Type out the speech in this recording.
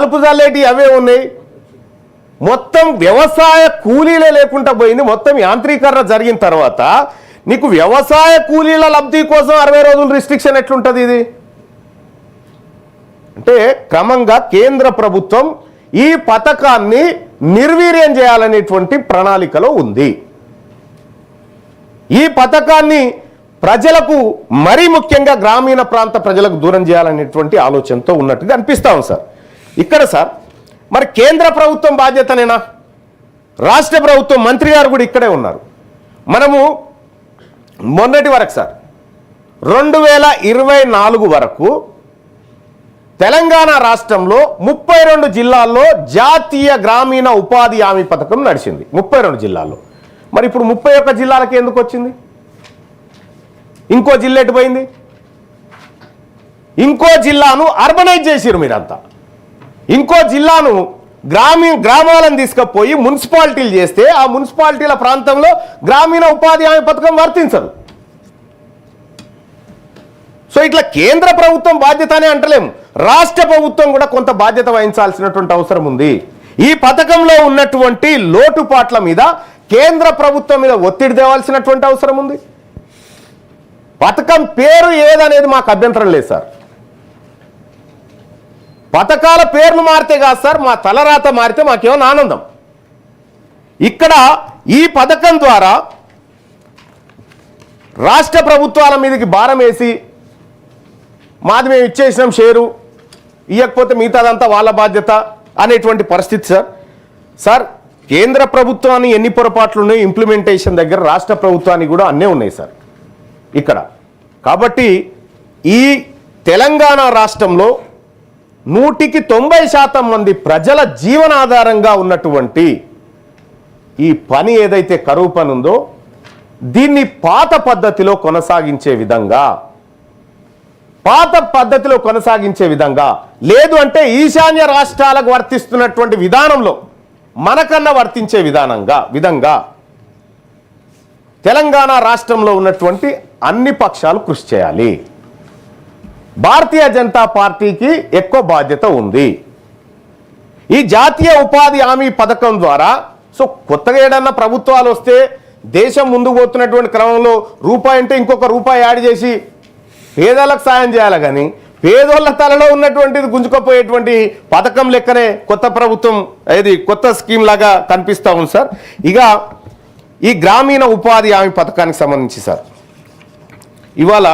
అల్పుజాలేటి అవే ఉన్నాయి. మొత్తం వ్యవసాయ కూలీలే లేకుండా పోయింది. మొత్తం యాంత్రీకరణ జరిగిన తర్వాత నీకు వ్యవసాయ కూలీల లబ్ధి కోసం 60 రోజులు రిస్ట్రిక్షన్ ఎట్లుంటుంది? ఇది అంటే క్రమంగా కేంద్ర ప్రభుత్వం ఈ పథకాన్ని నిర్వీర్యం చేయాలనేటువంటి ప్రణాళికలో ఉంది. ఈ పథకాన్ని ప్రజలకు, మరీ ముఖ్యంగా గ్రామీణ ప్రాంత ప్రజలకు దూరం చేయాలనేటువంటి ఆలోచనతో ఉన్నట్టుగా అనిపిస్తా ఉంది సార్. ఇక్కడ సార్ మరి కేంద్ర ప్రభుత్వం బాధ్యతనేనా? రాష్ట్ర ప్రభుత్వం మంత్రి గారు కూడా ఇక్కడే ఉన్నారు. మనము మొన్నటి వరకు సార్ 2024 వరకు తెలంగాణ రాష్ట్రంలో 32 జిల్లాల్లో జాతీయ గ్రామీణ ఉపాధి హామీ పథకం నడిచింది. 32 జిల్లాల్లో. మరి ఇప్పుడు 31 జిల్లాలకి ఎందుకు వచ్చింది? ఇంకో జిల్లా ఎటు పోయింది? ఇంకో జిల్లాను అర్బనైజ్ చేసిరు మీరంతా. ఇంకో జిల్లాను గ్రామాలను తీసుకుపోయి మున్సిపాలిటీలు చేస్తే ఆ మున్సిపాలిటీల ప్రాంతంలో గ్రామీణ ఉపాధి హామీ పథకం వర్తించదు. సో ఇట్లా కేంద్ర ప్రభుత్వం బాధ్యత అని అంటలేము, రాష్ట్ర ప్రభుత్వం కూడా కొంత బాధ్యత వహించాల్సినటువంటి అవసరం ఉంది. ఈ పథకంలో ఉన్నటువంటి లోటుపాట్ల మీద కేంద్ర ప్రభుత్వం మీద ఒత్తిడి తేవాల్సినటువంటి అవసరం ఉంది. పథకం పేరు ఏదనేది మాకు అభ్యంతరం లేదు సార్. పథకాల పేర్లు మారితే కాదు సార్, మా తలరాత మారితే మాకేమో ఆనందం. ఇక్కడ ఈ పథకం ద్వారా రాష్ట్ర ప్రభుత్వాల మీదకి భారం వేసి మాది మేము ఇచ్చేసినాం షేరు, ఇవ్వకపోతే మిగతాదంతా వాళ్ళ బాధ్యత అనేటువంటి పరిస్థితి సార్. సార్ కేంద్ర ప్రభుత్వాన్ని ఎన్ని పొరపాట్లు ఉన్నాయి, ఇంప్లిమెంటేషన్ దగ్గర రాష్ట్ర ప్రభుత్వానికి కూడా అన్నీ ఉన్నాయి సార్ ఇక్కడ. కాబట్టి ఈ తెలంగాణ రాష్ట్రంలో 100% మంది ప్రజల జీవనాధారంగా ఉన్నటువంటి ఈ పని ఏదైతే కరువు పని ఉందో దీన్ని పాత పద్ధతిలో కొనసాగించే విధంగా లేదు అంటే ఈశాన్య రాష్ట్రాలకు వర్తిస్తున్నటువంటి విధానంలో మనకన్నా వర్తించే విధంగా తెలంగాణ రాష్ట్రంలో ఉన్నటువంటి అన్ని పక్షాలు కృషి చేయాలి. భారతీయ జనతా పార్టీకి ఎక్కువ బాధ్యత ఉంది. ఈ జాతీయ ఉపాధి హామీ పథకం ద్వారా సో కొత్తగా ఏదన్నా ప్రభుత్వాలు వస్తే దేశం ముందుకు పోతున్నటువంటి క్రమంలో రూపాయి అంటే ఇంకొక రూపాయి యాడ్ చేసి పేదలకు సాయం చేయాలి, కానీ పేదోళ్ళ తలలో ఉన్నటువంటిది గుంజుకపోయేటువంటి పథకం లెక్కనే కొత్త ప్రభుత్వం ఇది కొత్త స్కీమ్ లాగా కనిపిస్తూ ఉంది సార్. ఇక ఈ గ్రామీణ ఉపాధి హామీ పథకానికి సంబంధించి సార్ ఇవాళ